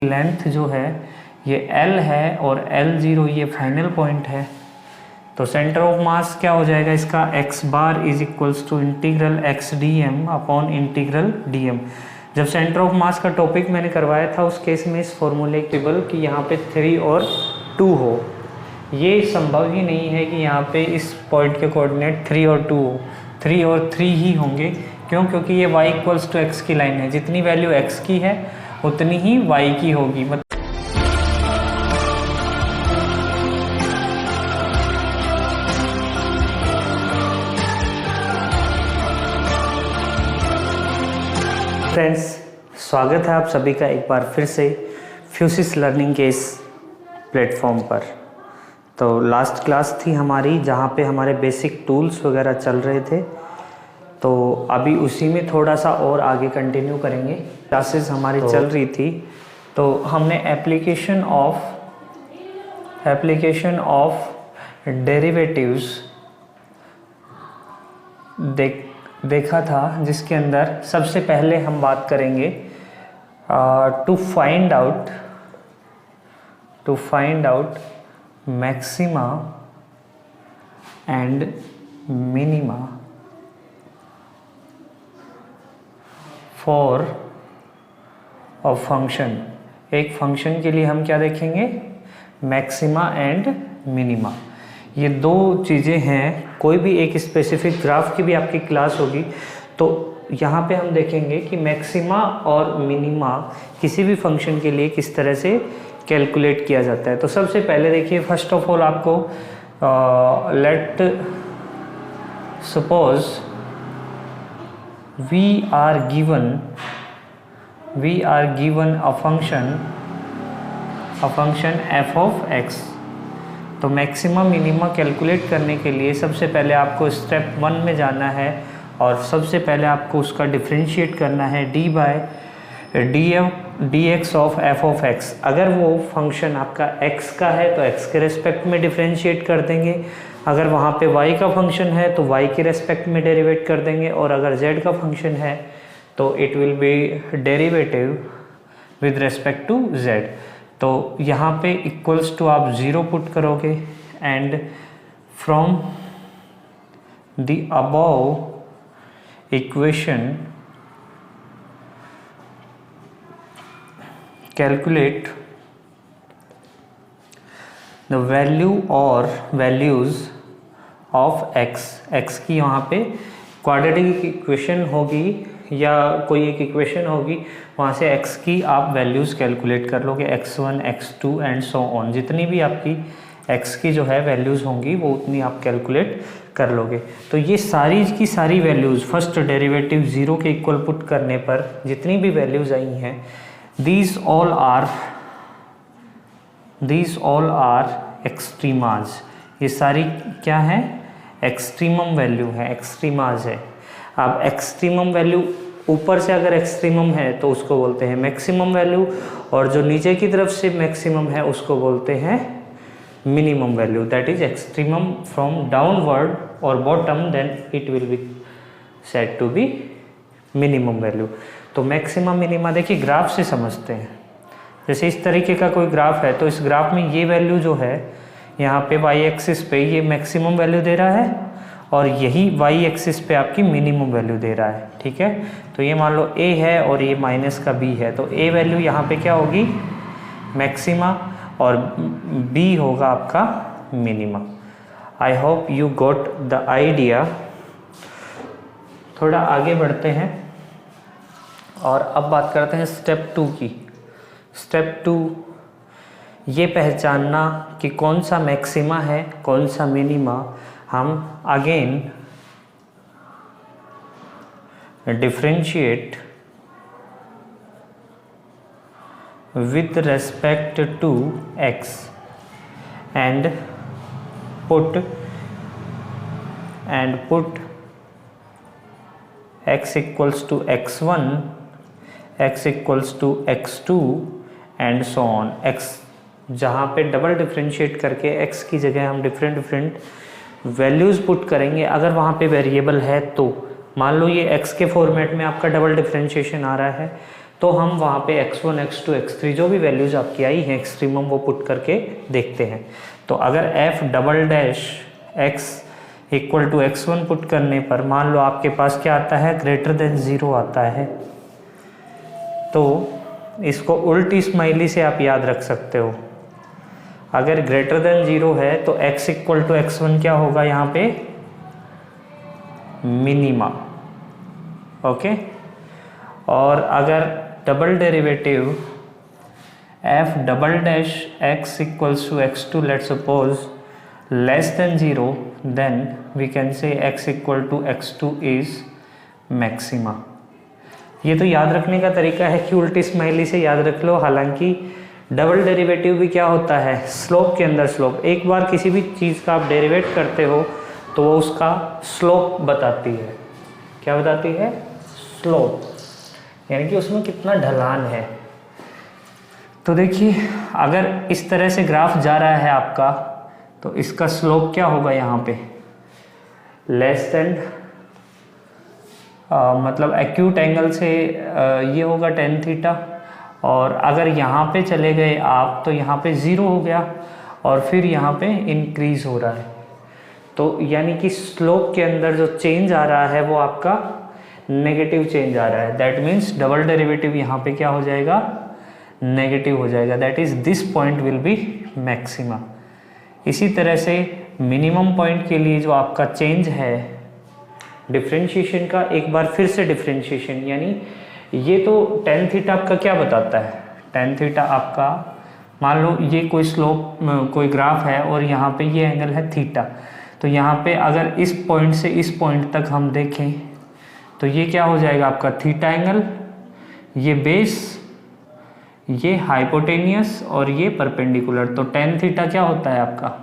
Length जो है ये L है और L0 ये फाइनल पॉइंट है। तो सेंटर ऑफ मास क्या हो जाएगा इसका, x bar is equals to integral x dm upon integral dm। जब सेंटर ऑफ मास का टॉपिक मैंने करवाया था उस केस में इस फॉर्मूले टेबल कि यहाँ पे 3 और 2 हो, ये संभव ही नहीं है कि यहाँ पे इस पॉइंट के कोऑर्डिनेट 3 और 2 हो। 3 और 3 ही होंगे। क्यों? क्योंकि ये y इक्वल्स टू x की लाइन है, जितनी वैल्यू x की है उतनी ही y की होगी। फ्रेंड्स, स्वागत है आप सभी का एक बार फिर से फ्यूसिस लर्निंग के इस प्लेटफॉर्म पर। तो लास्ट क्लास थी हमारी जहाँ पे हमारे बेसिक टूल्स वगैरह चल रहे थे, तो अभी उसी में थोड़ा सा और आगे कंटिन्यू करेंगे। क्लासेस हमारी चल रही थी तो हमने एप्लीकेशन ऑफ डेरिवेटिव्स देखा था, जिसके अंदर सबसे पहले हम बात करेंगे to find out maxima and minima for a function. एक फंक्शन के लिए हम क्या देखेंगे, मैक्सिमा एंड मिनिमा। ये दो चीज़ें हैं। कोई भी एक स्पेसिफिक ग्राफ की भी आपकी क्लास होगी तो यहाँ पे हम देखेंगे कि मैक्सिमा और मिनिमा किसी भी फंक्शन के लिए किस तरह से कैलकुलेट किया जाता है। तो सबसे पहले देखिए, फर्स्ट ऑफ ऑल आपको let suppose we are given a function f of x। तो मैक्सिमा मिनिमा कैलकुलेट करने के लिए सबसे पहले आपको स्टेप 1 में जाना है और सबसे पहले आपको उसका डिफरेंशिएट करना है dx of f of x। अगर वो फंक्शन आपका x का है तो x के रेस्पेक्ट में डिफरेंशिएट कर देंगे, अगर वहाँ पे y का फंक्शन है तो y के रेस्पेक्ट में डेरिवेट कर देंगे, और अगर z का फंक्शन है तो it will be derivative with respect to z। तो यहाँ पे इक्वल्स टू आप 0 पुट करोगे and from the above equation calculate the value और वैल्यूज़ ऑफ x की यहाँ पे क्वाड्रेटिक इक्वेशन होगी या कोई एक इक्वेशन होगी, वहाँ से x की आप वैल्यूज़ कैलकुलेट कर लोगे, x1 x2 and so on. जितनी भी आपकी x की जो है वैल्यूज़ होंगी वो उतनी आप कैलकुलेट कर लोगे। तो ये सारी की सारी वैल्यूज़ फर्स्ट डेरिवेटिव 0 के इक्वल पुट करने पर जितनी भी वैल्यूज़ आई हैं, these all are एक्सट्रीमाज। ये सारी क्या है, एक्सट्रीमम वैल्यू है, एक्सट्रीमाज है। अब एक्सट्रीमम वैल्यू ऊपर से अगर एक्सट्रीमम है तो उसको बोलते हैं मैक्सिमम वैल्यू, और जो नीचे की तरफ से मैक्सिमम है उसको बोलते हैं minimum value. That is extremum from downward or bottom, then it will be said to be minimum value. तो मैक्सिमम मिनिमा देखिए ग्राफ से समझते हैं। जैसे इस तरीके का कोई ग्राफ है तो इस ग्राफ में ये वैल्यू जो है यहाँ पे y एक्सिस पे ये मैक्सिमम वैल्यू दे रहा है और यही y एक्सिस पे आपकी मिनिमम वैल्यू दे रहा है। ठीक है, तो ये मान लो a है और ये माइनस का b है, तो a वैल्यू यहाँ पे क्या होगी, मैक्सिमा, और b होगा आपका minima. I hope you got the idea. थोड़ा आगे बढ़ते हैं और अब बात करते हैं स्टेप 2 की। स्टेप 2 ये पहचानना कि कौन सा मैक्सिमा है कौन सा मिनिमा। हम again differentiate with respect to x and put x equals to x1, x equals to x2 and so on. x जहाँ पे डबल डिफरेंशिएट करके x की जगह हम डिफरेंट वैल्यूज़ पुट करेंगे, अगर वहाँ पे वेरिएबल है तो मान लो ये x के फॉर्मेट में आपका डबल डिफरेंशिएशन आ रहा है तो हम वहाँ पे x1, x2, x3 जो भी वैल्यूज़ आपकी आई हैं एक्सट्रीमम वो पुट करके देखते हैं। तो अगर f double dash x equal to x1 put करने पर मान लो आपके पास क्या आता है, ग्रेटर देन 0 आता है। तो इसको उल्टी स्माइली से आप याद रख सकते हो। अगर ग्रेटर देन 0 है तो x इक्वल टू x1 क्या होगा यहाँ पे, मिनिमा। ओके, और अगर double derivative f double dash x equals to x2 let suppose less than 0, then we can say x equal to x2 is maxima. ये तो याद रखने का तरीका है कि उल्टी स्माइली से याद रख लो। हालांकि डबल डेरिवेटिव भी क्या होता है, स्लोप के अंदर स्लोप। एक बार किसी भी चीज़ का आप डेरिवेट करते हो तो वो उसका स्लोप बताती है। क्या बताती है, स्लोप, यानी कि उसमें कितना ढलान है। तो देखिए अगर इस तरह से ग्राफ जा रहा है आपका तो इसका स्लोप क्या होगा यहाँ पे, लेस देन मतलब एक्यूट एंगल से ये होगा tan थीटा। और अगर यहाँ पे चले गए आप तो यहाँ पे 0 हो गया और फिर यहाँ पे इंक्रीज हो रहा है। तो यानी कि स्लोप के अंदर जो चेंज आ रहा है वो आपका नेगेटिव चेंज आ रहा है। दैट मीन्स डबल डेरिवेटिव यहाँ पे क्या हो जाएगा, नेगेटिव हो जाएगा। That is this point will be maxima. इसी तरह से मिनिमम पॉइंट के लिए जो आपका चेंज है डिफरेंशिएशन का, एक बार फिर से डिफरेंशिएशन, यानी ये तो tan थीटा आपका क्या बताता है, tan थीटा आपका मान लो ये कोई स्लोप कोई ग्राफ है और यहाँ पे ये एंगल है थीटा। तो यहाँ पे अगर इस पॉइंट से इस पॉइंट तक हम देखें तो ये क्या हो जाएगा आपका थीटा एंगल, ये बेस, ये हाइपोटेनियस और ये परपेंडिकुलर। तो tan थीटा क्या होता है आपका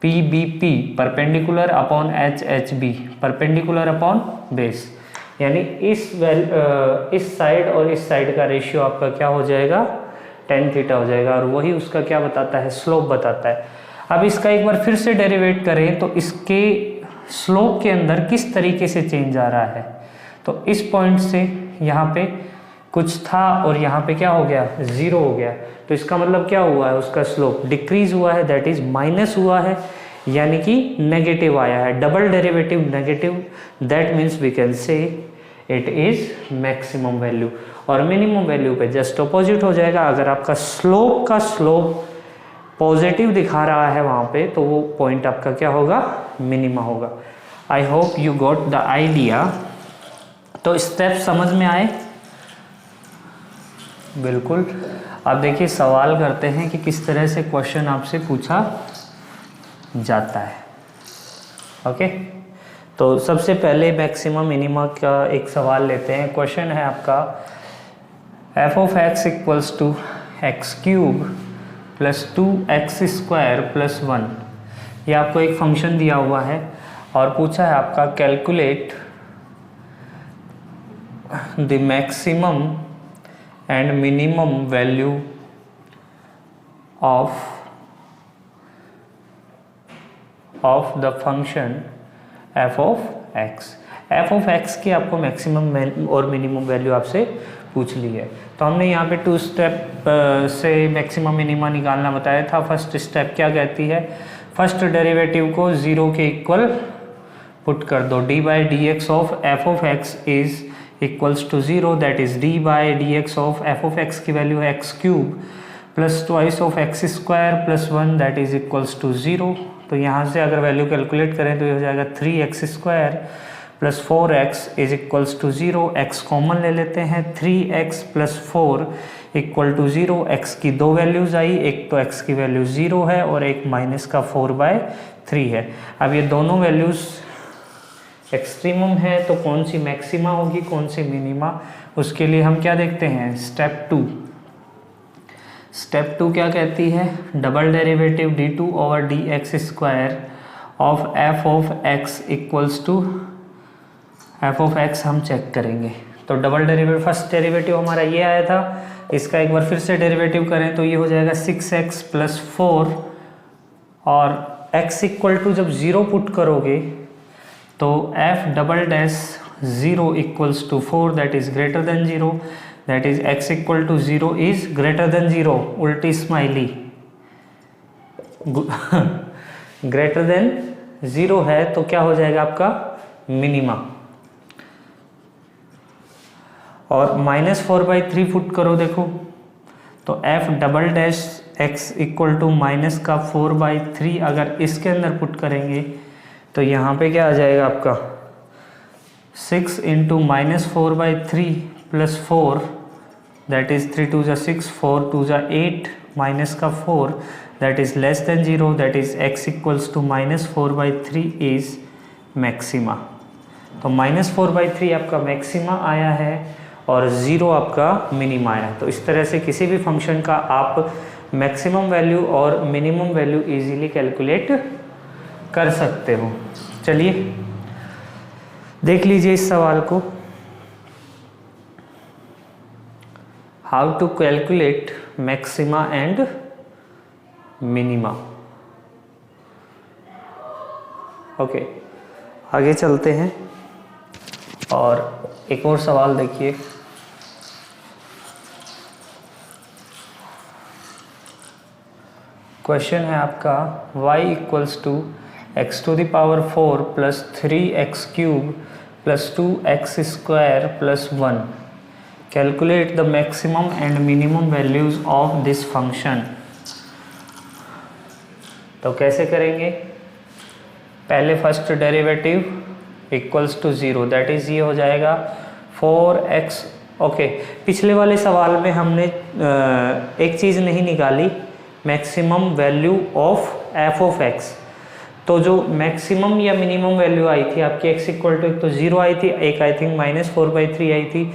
PBP, perpendicular upon HHB, perpendicular upon base. यानी इस साइड और इस साइड का रेशियो आपका क्या हो जाएगा, tan थीटा हो जाएगा। और वही उसका क्या बताता है, स्लोप बताता है। अब इसका एक बार फिर से डेरिवेट करें तो इसके स्लोप के अंदर किस तरीके से चेंज आ रहा है। तो इस पॉइंट से यहाँ पे कुछ था और यहाँ पे क्या हो गया, 0 हो गया। तो इसका मतलब क्या हुआ है, उसका स्लोप डिक्रीज हुआ है, दैट इज माइनस हुआ है, यानी कि नेगेटिव आया है। Double derivative negative, that means we can say it is maximum value. और मिनिमम वैल्यू पे जस्ट ऑपोजिट हो जाएगा। अगर आपका स्लोप का स्लोप पॉजिटिव दिखा रहा है वहाँ पे तो वो पॉइंट आपका क्या होगा, मिनिमा होगा। I hope you got the idea. तो स्टेप समझ में आए, बिल्कुल। अब देखिए सवाल करते हैं कि किस तरह से क्वेश्चन आपसे पूछा जाता है। ओके, तो सबसे पहले मैक्सिमम मिनिमा का एक सवाल लेते हैं। क्वेश्चन है आपका f of x equals to x cube plus 2x square plus 1। ये आपको एक फंक्शन दिया हुआ है और पूछा है आपका calculate the maximum and minimum value of the function f of x। f of x की आपको मैक्सिमम और मिनिमम वैल्यू आपसे पूछ ली है। तो हमने यहाँ पे 2 स्टेप से मैक्सिमम मिनिमा निकालना बताया था। फर्स्ट स्टेप क्या कहती है, फर्स्ट डेरिवेटिव को 0 के इक्वल पुट कर दो। D by d x of f of x is equals to 0, that is d by d x of f of x की वैल्यू है x cube plus twice of x square plus 1 that is equals to 0। तो यहाँ से अगर value calculate करें तो ये हो जाएगा 3x square plus 4x is equals to 0। x common ले लेते हैं, 3x plus 4 equal to 0। x की 2 वैल्यूज आई, एक तो x की वैल्यू 0 है और एक माइनस का 4/3 है। अब ये दोनों वैल्यूज एक्सट्रीमम है तो कौन सी मैक्सिमा होगी कौन सी मिनिमा, उसके लिए हम क्या देखते हैं, स्टेप 2। स्टेप 2 क्या कहती है, double derivative d2 over dx square of f of x equals to f of x हम चेक करेंगे। तो डबल डेरिवेटिव, फर्स्ट डेरिवेटिव हमारा ये आया था, इसका एक बार फिर से डेरिवेटिव करें तो ये हो जाएगा 6x प्लस 4 और x इक्वल टू जब 0 पुट करोगे तो f double dash 0 equals to 4 that is greater than 0, that is x equal to 0 is greater than 0, उल्टी स्माइली, ग्रेटर देन 0 है तो क्या हो जाएगा आपका मिनिमा। और -4/3 पुट करो, देखो तो f double dash x equal to minus का 4/3 अगर इसके अंदर पुट करेंगे तो यहाँ पे क्या आ जाएगा आपका 6 into -4/3 plus 4 that is 3 2 6, 4 2 8, minus का 4 that is less than 0, that is x equals to -4/3 is maxima. तो -4/3 आपका मैक्सिमा आया है और 0 आपका मिनिमा आया। तो इस तरह से किसी भी फंक्शन का आप मैक्सिमम वैल्यू और मिनिमम वैल्यू इजीली कैलकुलेट कर सकते हो। चलिए देख लीजिए इस सवाल को, how to calculate maxima and minima. Okay, आगे चलते हैं और एक और सवाल देखिए। क्वेश्चन है आपका y equals to x to the power 4 plus 3x cube plus 2x square plus 1। Calculate the maximum and minimum values of this function. तो कैसे करेंगे, पहले first derivative equals to 0, that is ये हो जाएगा 4x। ओके, पिछले वाले सवाल में हमने एक चीज़ नहीं निकाली, maximum value of f of x. तो जो मैक्सिमम या मिनिमम वैल्यू आई थी आपकी x इक्वल टू, एक तो 0 आई थी, एक आई थिंक -4/3 आई थी।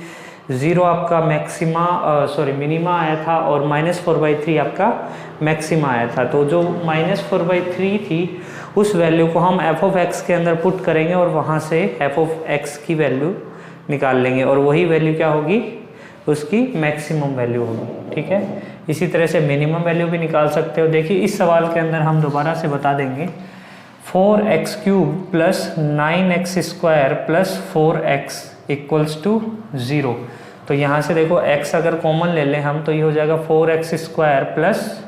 0 आपका मिनिमा आया था और -4/3 आपका मैक्सिमा आया था। तो जो -4/3 थी उस वैल्यू को हम एफ ऑफ एक्स के अंदर पुट करेंगे और वहाँ से एफ ऑफ एक्स की वैल्यू निकाल लेंगे और वही वैल्यू क्या होगी, उसकी मैक्सिमम वैल्यू होगी। ठीक है, इसी तरह से मिनिमम वैल्यू भी निकाल सकते हो। देखिए इस सवाल के अंदर हम दोबारा से बता देंगे, 4x cube plus 9x square plus 4x equals to 0। तो यहाँ से देखो x अगर कॉमन ले लें हम तो ये हो जाएगा 4x square plus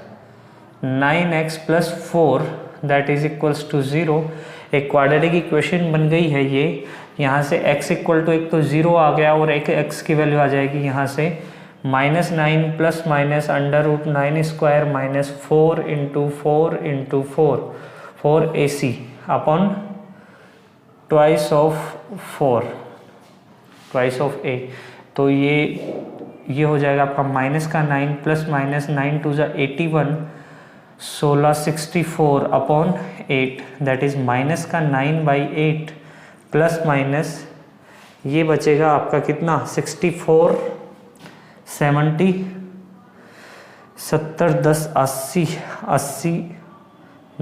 9x plus 4 that is equals to 0। एक क्वाड्रेटिक इक्वेशन बन गई है ये। यहाँ से x इक्वल टू एक तो 0 आ गया और एक x की वैल्यू आ जाएगी यहाँ से -9 plus minus √9 square minus 4 into 4 into 4 AC upon twice of a। तो ये हो जाएगा आपका माइनस का 9 plus minus 9 to 81, 1664 upon 8 that is minus का 9/8 प्लस माइनस ये बचेगा आपका कितना 64 70 70 10 80 80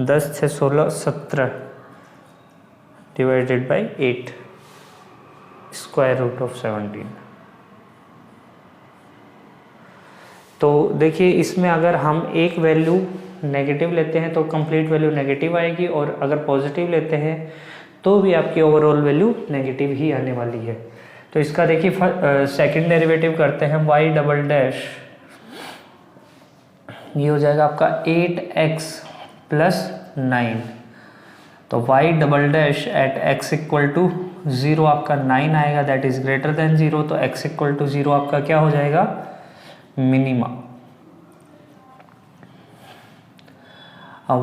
10 6 16 17 divided by 8 square root of 17। तो देखिए इसमें अगर हम एक वैल्यू नेगेटिव लेते हैं तो कंप्लीट वैल्यू नेगेटिव आएगी और अगर पॉजिटिव लेते हैं तो भी आपकी ओवरऑल वैल्यू नेगेटिव ही आने वाली है। तो इसका देखिए सेकंड डेरिवेटिव करते हैं, y डबल डैश ये हो जाएगा आपका 8x प्लस 9। तो y double dash at x equal to 0 आपका 9 आएगा दैट इज ग्रेटर देन 0। तो x इक्वल टू 0 आपका क्या हो जाएगा minima.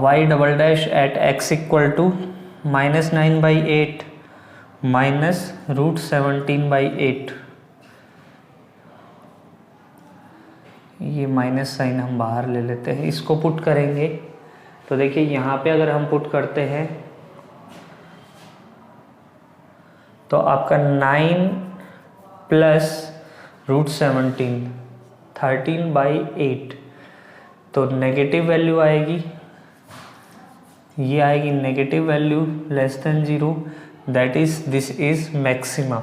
y double dash at x equal to -9/8 minus √17/8। ये माइनस साइन हम बाहर ले लेते हैं, इसको पुट करेंगे तो देखिए यहाँ पे अगर हम पुट करते हैं तो आपका 9 प्लस √17 13/8। तो नेगेटिव वैल्यू आएगी, ये आएगी negative value less than 0 that is this is maxima.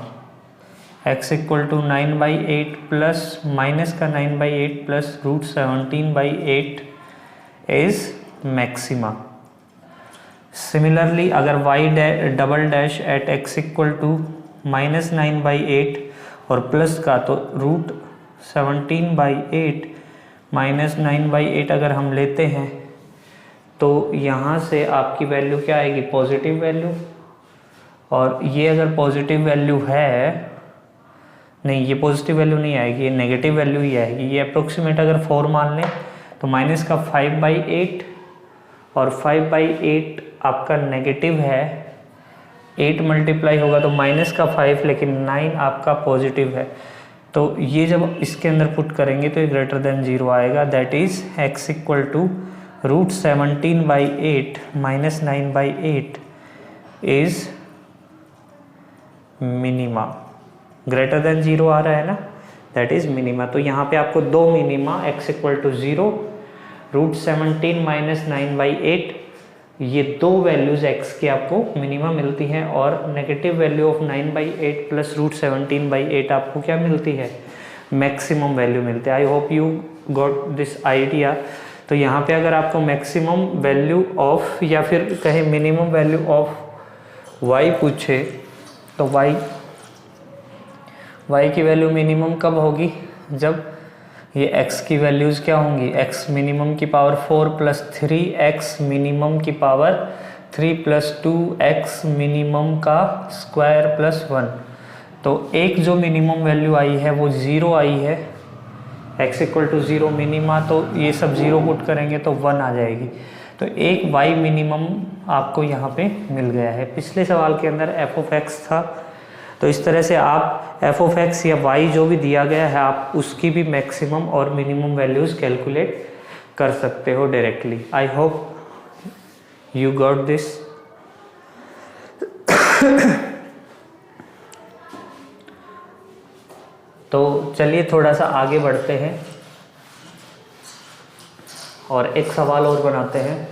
x equal to 9/8 plus minus का 9/8 प्लस √17/8 इज मैक्सिमा। सिमिलरली अगर y double dash at x equal to -9/8 और प्लस का तो 17/8 माइनस 9/8 अगर हम लेते हैं तो यहाँ से आपकी वैल्यू क्या आएगी, पॉजिटिव वैल्यू। और ये अगर पॉजिटिव वैल्यू है, नहीं ये पॉजिटिव वैल्यू नहीं आएगी, ये नेगेटिव वैल्यू ही आएगी। ये अप्रोक्सीमेट अगर 4 मान लें तो माइनस का 5/8 और 5/8 आपका नेगेटिव है, 8 मल्टीप्लाई होगा तो माइनस का 5, लेकिन 9 आपका पॉजिटिव है। तो ये जब इसके अंदर पुट करेंगे तो ये ग्रेटर देन 0 आएगा। That is x equal to √17/8 minus 9/8 is minima. Greater than 0 आ रहा है ना, दैट इज मिनिमा। तो यहाँ पे आपको दो minima x equal to 0, √17 minus 9/8, ये दो वैल्यूज x की आपको मिनिमा मिलती हैं। और नेगेटिव वैल्यू ऑफ 9/8 प्लस √17/8 आपको क्या मिलती है, मैक्सिमम वैल्यू मिलती है। I hope you got this idea. तो यहाँ पे अगर आपको मैक्सिमम वैल्यू ऑफ या फिर कहे मिनिमम वैल्यू ऑफ y पूछे तो y की वैल्यू मिनिमम कब होगी, जब ये x की वैल्यूज़ क्या होंगी, x मिनिमम की पावर 4 प्लस 3x मिनिमम की पावर 3 प्लस 2x मिनिमम का स्क्वायर प्लस 1। तो एक जो मिनिमम वैल्यू आई है वो 0 आई है, x इक्वल टू 0 मिनिमा, तो ये सब 0 पुट करेंगे तो 1 आ जाएगी। तो एक y मिनिमम आपको यहाँ पे मिल गया है। पिछले सवाल के अंदर f ऑफ x था, तो इस तरह से आप f ऑफ x या y जो भी दिया गया है आप उसकी भी मैक्सिमम और मिनिमम वैल्यूज़ कैलकुलेट कर सकते हो directly. I hope you got this. तो चलिए थोड़ा सा आगे बढ़ते हैं और एक सवाल और बनाते हैं।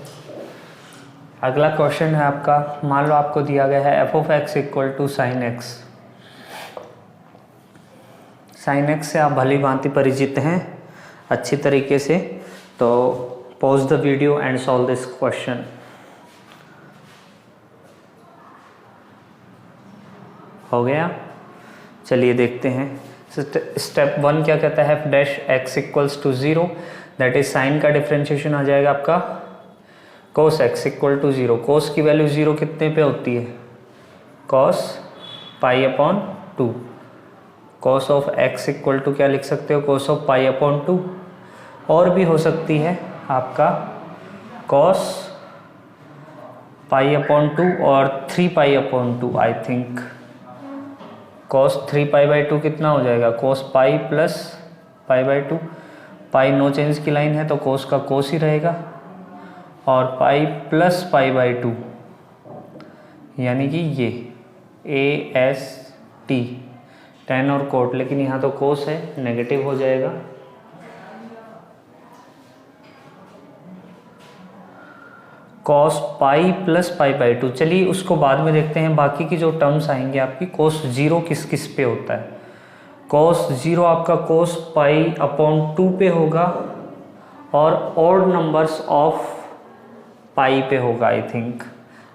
अगला क्वेश्चन है आपका, मान लो आपको दिया गया है f of x equal to sine x. Sine x से आप भली भांति परिचित हैं अच्छी तरीके से, तो pause the video and solve this question. हो गया, चलिए देखते हैं। स्टेप 1 क्या कहता है, f dash x equals to 0, that is sine का डिफ्रेंशिएशन आ जाएगा आपका cos x equal to 0। cos की वैल्यू 0 कितने पे होती है, cos π/2। cos of x equal to क्या लिख सकते हो, cos ऑफ π/2। और भी हो सकती है आपका cos π/2 और 3π/2। आई थिंक cos 3π/2 कितना हो जाएगा, cos π प्लस π/2। पाई नो चेंज की लाइन है तो cos का cos ही रहेगा, और पाई प्लस π/2 यानी कि ये AST tan और cot, लेकिन यहाँ तो cos है, नेगेटिव हो जाएगा। cos पाई प्लस π/2, चलिए उसको बाद में देखते हैं। बाकी की जो टर्म्स आएंगे आपकी, cos 0 किस किस पे होता है, cos 0 आपका cos π/2 पे होगा और ऑड नंबर्स ऑफ पाई पे होगा आई थिंक।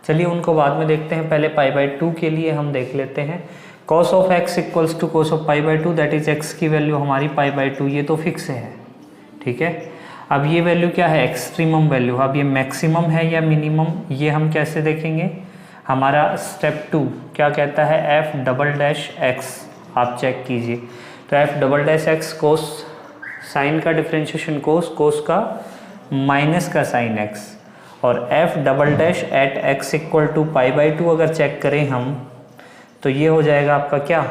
चलिए उनको बाद में देखते हैं, पहले π/2 के लिए हम देख लेते हैं। cos of x equals to cos of π/2, that is x की वैल्यू हमारी π/2, ये तो फिक्स है, ठीक है। अब ये वैल्यू क्या है, एक्सट्रीमम वैल्यू। अब ये मैक्सिमम है या मिनिमम, ये हम कैसे देखेंगे। हमारा स्टेप 2 क्या कहता है, f डबल डैश x, आप चेक कीजिए। तो f double dash x cos, sine का डिफ्रेंशिएशन कोस, कोस का माइनस का साइन x, और f double dash at x equal to π/2 अगर चेक करें हम तो ये हो जाएगा आपका क्या,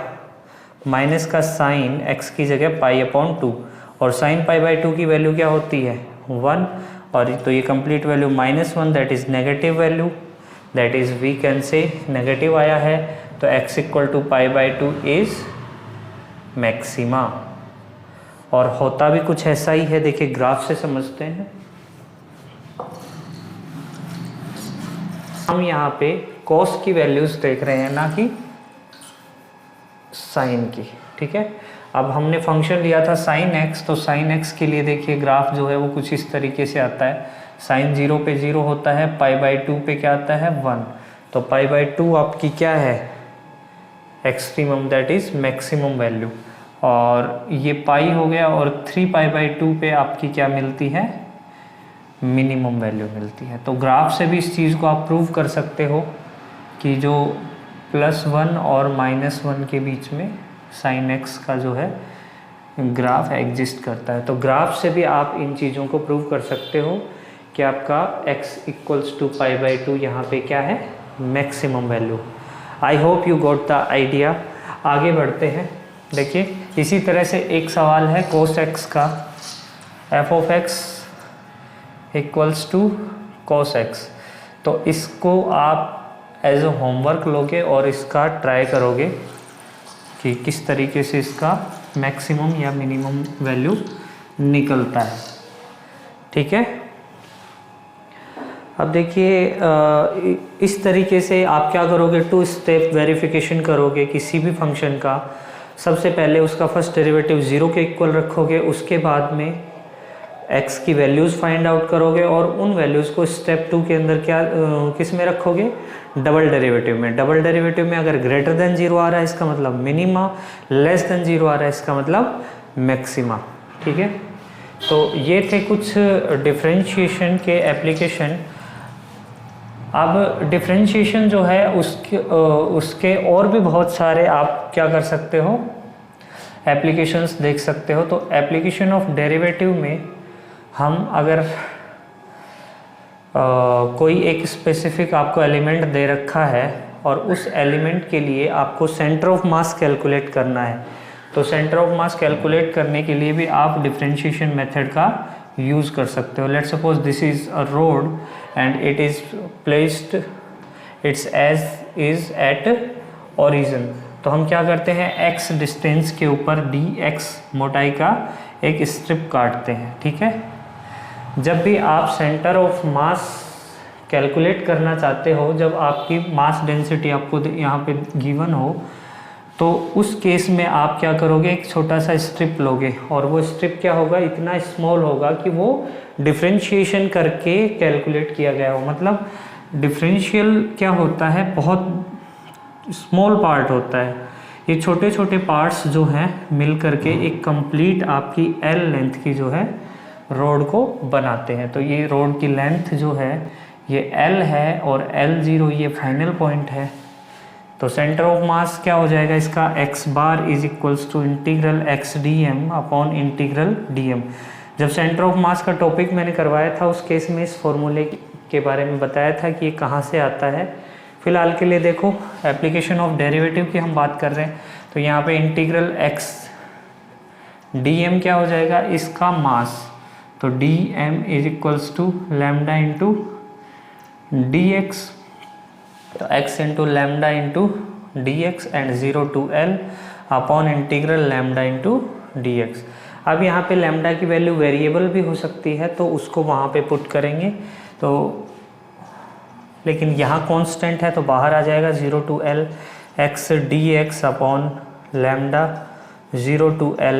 माइनस का साइन x की जगह π/2, और साइन π/2 की वैल्यू क्या होती है 1, और तो ये complete value -1, that is negative value, that is we can say negative आया है, तो x equal to π/2 is maxima. और होता भी कुछ ऐसा ही है, देखिए ग्राफ से समझते हैं। हम यहाँ पे cos की वैल्यूज देख रहे हैं, ना कि साइन की, ठीक है। अब हमने फंक्शन लिया था sin x, तो sin x के लिए देखिए ग्राफ जो है वो कुछ इस तरीके से आता है। sin 0 पे 0 होता है, π/2 पे क्या आता है 1, तो π/2 आपकी क्या है extremum, that is maximum value. और ये पाई हो गया, और 3π/2 पे आपकी क्या मिलती है, मिनिमम वैल्यू मिलती है। तो ग्राफ से भी इस चीज़ को आप प्रूव कर सकते हो कि जो +1 और -1 के बीच में sin x का जो है ग्राफ एग्जिस्ट करता है। तो ग्राफ से भी आप इन चीज़ों को प्रूव कर सकते हो कि आपका x = π/2 यहाँ पे क्या है, maximum value. I hope you got the idea. आगे बढ़ते हैं। देखिए इसी तरह से एक सवाल है cos x का, f(x) = cos x। तो इसको आप एज अ होमवर्क लोगे और इसका ट्राई करोगे कि किस तरीके से इसका मैक्सिमम या मिनिमम वैल्यू निकलता है। ठीक है, अब देखिए इस तरीके से आप क्या करोगे, 2 स्टेप वेरिफिकेशन करोगे किसी भी फंक्शन का। सबसे पहले उसका फर्स्ट डेरिवेटिव 0 के इक्वल रखोगे, उसके बाद में x की वैल्यूज़ फाइंड आउट करोगे और उन वैल्यूज़ को स्टेप 2 के अंदर क्या किस में रखोगे, डबल डेरिवेटिव में। डबल डेरिवेटिव में अगर ग्रेटर देन 0 आ रहा है इसका मतलब मिनिमा, लेस देन 0 आ रहा है इसका मतलब मैक्सिमा। ठीक है, तो ये थे कुछ डिफरेंशिएशन के एप्लीकेशन। अब डिफरेंशिएशन जो है उसके और भी बहुत सारे आप क्या कर सकते हो, एप्लीकेशंस देख सकते हो। तो एप्लीकेशन ऑफ डेरिवेटिव में हम अगर कोई एक स्पेसिफिक आपको एलिमेंट दे रखा है और उस एलिमेंट के लिए आपको सेंटर ऑफ मास कैलकुलेट करना है, तो सेंटर ऑफ मास कैलकुलेट करने के लिए भी आप डिफरेंशिएशन मेथड का यूज़ कर सकते हो। Let's suppose this is a rod and it is placed its edge is at origin. तो हम क्या करते हैं, x डिस्टेंस के ऊपर dx मोटाई का एक स्ट्रिप काटते हैं। ठीक है, जब भी आप सेंटर ऑफ मास कैलकुलेट करना चाहते हो, जब आपकी मास डेंसिटी आपको यहाँ पे गिवन हो, तो उस केस में आप क्या करोगे, एक छोटा सा स्ट्रिप लोगे और वो स्ट्रिप क्या होगा, इतना स्मॉल होगा कि वो डिफरेंशिएशन करके कैलकुलेट किया गया हो। मतलब डिफरेंशियल क्या होता है, बहुत स्मॉल पार्ट होता है। ये छोटे छोटे पार्ट्स जो हैं मिल करके एक कंप्लीट आपकी L लेंथ की जो है रोड को बनाते हैं। तो ये रोड की लेंथ जो है ये L है और L0 ये फाइनल पॉइंट है। तो सेंटर ऑफ मास क्या हो जाएगा इसका, x bar is equals to integral x dm upon integral dm। जब सेंटर ऑफ मास का टॉपिक मैंने करवाया था उस केस में इस फॉर्मूले के बारे में बताया था कि ये कहाँ से आता है। फिलहाल के लिए देखो एप्लीकेशन ऑफ डेरिवेटिव की हम बात कर रहे हैं, तो यहाँ पे इंटीग्रल x dm क्या हो जाएगा, इसका मास। तो dm is equals to lambda into dx, तो x into lambda into dx and 0 to L upon integral lambda into dx। अब यहाँ पे लैम्डा की वैल्यू वेरिएबल भी हो सकती है तो उसको वहाँ पे पुट करेंगे, तो लेकिन यहाँ कांस्टेंट है तो बाहर आ जाएगा 0 to L x dx upon lambda 0 to L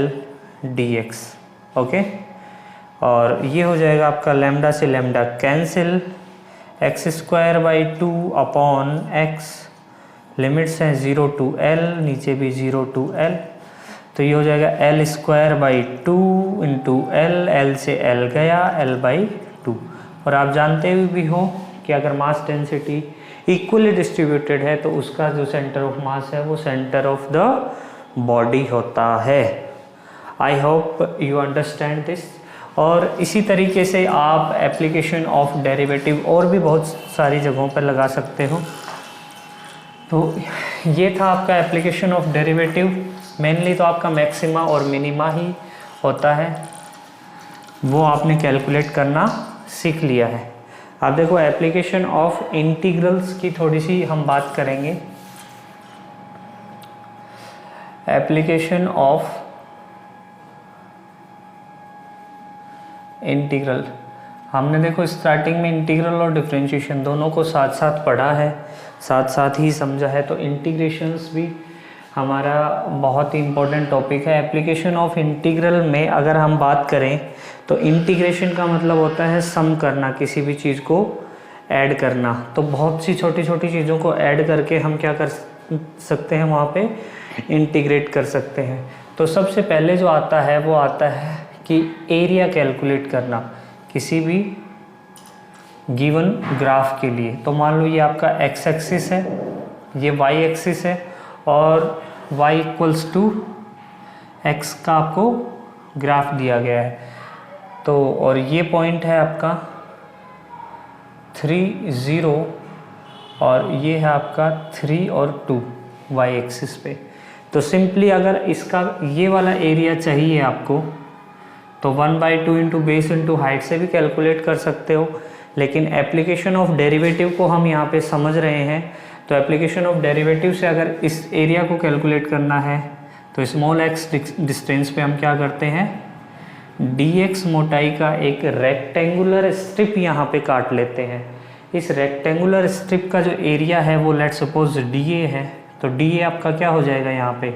dx। Okay, और ये हो जाएगा आपका लैम्डा से lambda cancel, x² 2 upon x, limits हैं 0 to L, नीचे भी 0 to L, तो ये हो जाएगा L² 2 इंटू L से L गया L/2। और आप जानते भी हो कि अगर मास डेंसिटी इक्वली डिस्ट्रीब्यूटेड है तो उसका जो सेंटर ऑफ मास है वो सेंटर ऑफ द बॉडी होता है। I hope you understand this. और इसी तरीके से आप एप्लीकेशन ऑफ डेरिवेटिव और भी बहुत सारी जगहों पर लगा सकते हो। तो ये था आपका एप्लीकेशन ऑफ डेरिवेटिव। मेनली तो आपका मैक्सिमा और मिनिमा ही होता है, वो आपने कैलकुलेट करना सीख लिया है। आप देखो एप्लीकेशन ऑफ इंटीग्रल्स की थोड़ी सी हम बात करेंगे। एप्लीकेशन ऑफ इंटीग्रल, हमने देखो स्टार्टिंग में इंटीग्रल और डिफरेंशिएशन दोनों को साथ साथ पढ़ा है, साथ साथ ही समझा है। तो इंटीग्रेशंस भी हमारा बहुत ही इम्पोर्टेंट टॉपिक है। एप्लीकेशन ऑफ इंटीग्रल में अगर हम बात करें तो इंटीग्रेशन का मतलब होता है सम करना, किसी भी चीज़ को ऐड करना। तो बहुत सी छोटी छोटी चीज़ों को ऐड करके हम क्या कर सकते हैं, वहाँ पे इंटीग्रेट कर सकते हैं। तो सबसे पहले जो आता है वो आता है कि एरिया कैलकुलेट करना किसी भी गिवन ग्राफ के लिए। तो मान लो ये आपका एक्स एक्सिस है, ये वाई एक्सिस है और y इक्वल्स टू एक्स का आपको ग्राफ दिया गया है। तो और ये पॉइंट है आपका 3 0 और ये है आपका 3 और 2 y एक्सिस पे। तो सिंपली अगर इसका ये वाला एरिया चाहिए आपको तो 1/2 इंटू बेस इंटू हाइट से भी कैलकुलेट कर सकते हो, लेकिन एप्लीकेशन ऑफ डेरिवेटिव को हम यहाँ पे समझ रहे हैं। तो एप्लीकेशन ऑफ डेरिवेटिव से अगर इस एरिया को कैलकुलेट करना है तो स्मॉल एक्स डिस्टेंस पे हम क्या करते हैं, dx मोटाई का एक रेक्टेंगुलर स्ट्रिप यहाँ पे काट लेते हैं। इस रेक्टेंगुलर स्ट्रिप का जो एरिया है वो लेट सपोज dA है, तो dA आपका क्या हो जाएगा यहाँ पे,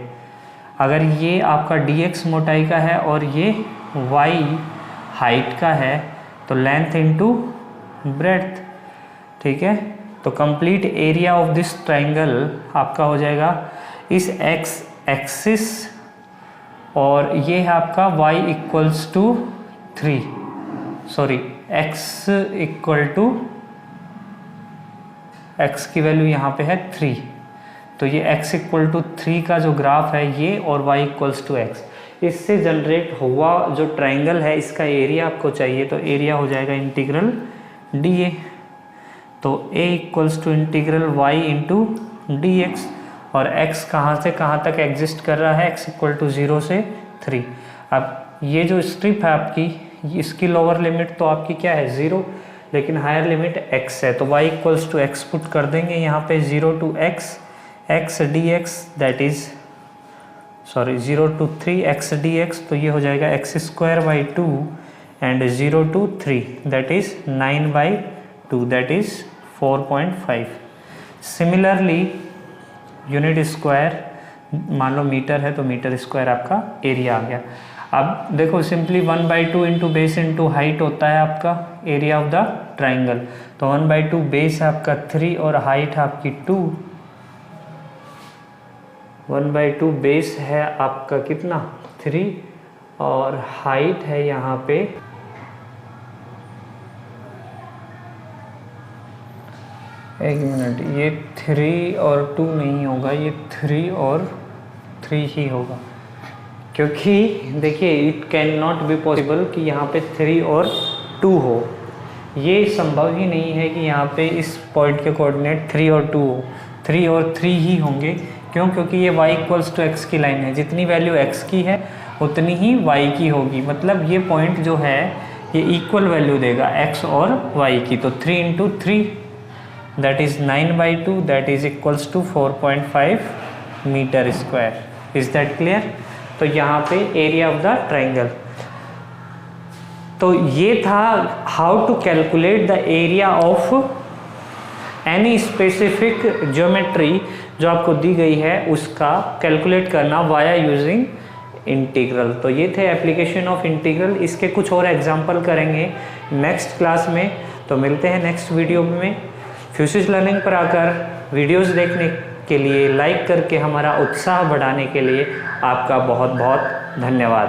अगर ये आपका dx मोटाई का है और ये y हाइट का है तो लेंथ इनटू ब्रेड्थ, ठीक है। तो complete area of this triangle आपका हो जाएगा इस x एक्सिस और ये है आपका y equals to 3, sorry x equal to x की वैल्यू यहाँ पे है 3, तो ये x इक्वल टू 3 का जो ग्राफ है ये और y इक्वल्स टू x, इससे जनरेट हुआ जो ट्राइंगल है इसका एरिया आपको चाहिए। तो एरिया हो जाएगा इंटीग्रल dA, तो a equals to integral y into dx और x कहाँ से कहाँ तक एग्जिस्ट कर रहा है, x इक्वल टू 0 से 3। अब ये जो स्ट्रिप है आपकी इसकी लोअर लिमिट तो आपकी क्या है 0, लेकिन हायर लिमिट x है, तो y equals to x put कर देंगे यहाँ पे 0 to x dx that is sorry 0 to 3 x dx, तो ये हो जाएगा x² 2 and 0 to 3 that is 9/2 that is 4.5। Similarly unit square मान लो मीटर है तो मीटर स्क्वायर आपका एरिया आ गया। अब देखो simply 1/2 into base into height होता है आपका एरिया ऑफ द ट्राइंगल, तो 1/2 बेस है आपका 3 और हाइट है आपकी 2, 1/2 बेस है आपका कितना 3 और हाइट है यहाँ पे एक मिनट, ये 3 और 2 नहीं होगा, ये 3 और 3 ही होगा, क्योंकि देखिए it can not be possible कि यहाँ पे 3 और 2 हो, ये संभव ही नहीं है कि यहाँ पे इस पॉइंट के कोऑर्डिनेट 3 और 2 हो, 3 और 3 ही होंगे। क्यों? क्योंकि ये y इक्वल्स टू एक्स की लाइन है, जितनी वैल्यू x की है उतनी ही y की होगी, मतलब ये पॉइंट जो है ये इक्वल वैल्यू देगा x और y की। तो 3 into 3 that is 9/2 that is equals to 4.5 metre square. Is that clear? तो यहाँ पे एरिया ऑफ द ट्राइंगल। तो ये था how to calculate the area of any specific geometry जो आपको दी गई है उसका कैलकुलेट करना वाया यूजिंग इंटीग्रल। तो ये थे एप्लीकेशन ऑफ इंटीग्रल, इसके कुछ और एग्जांपल करेंगे नेक्स्ट क्लास में। तो मिलते हैं नेक्स्ट वीडियो में। फ्यूसिस लर्निंग पर आकर वीडियोस देखने के लिए, लाइक करके हमारा उत्साह बढ़ाने के लिए आपका बहुत बहुत धन्यवाद।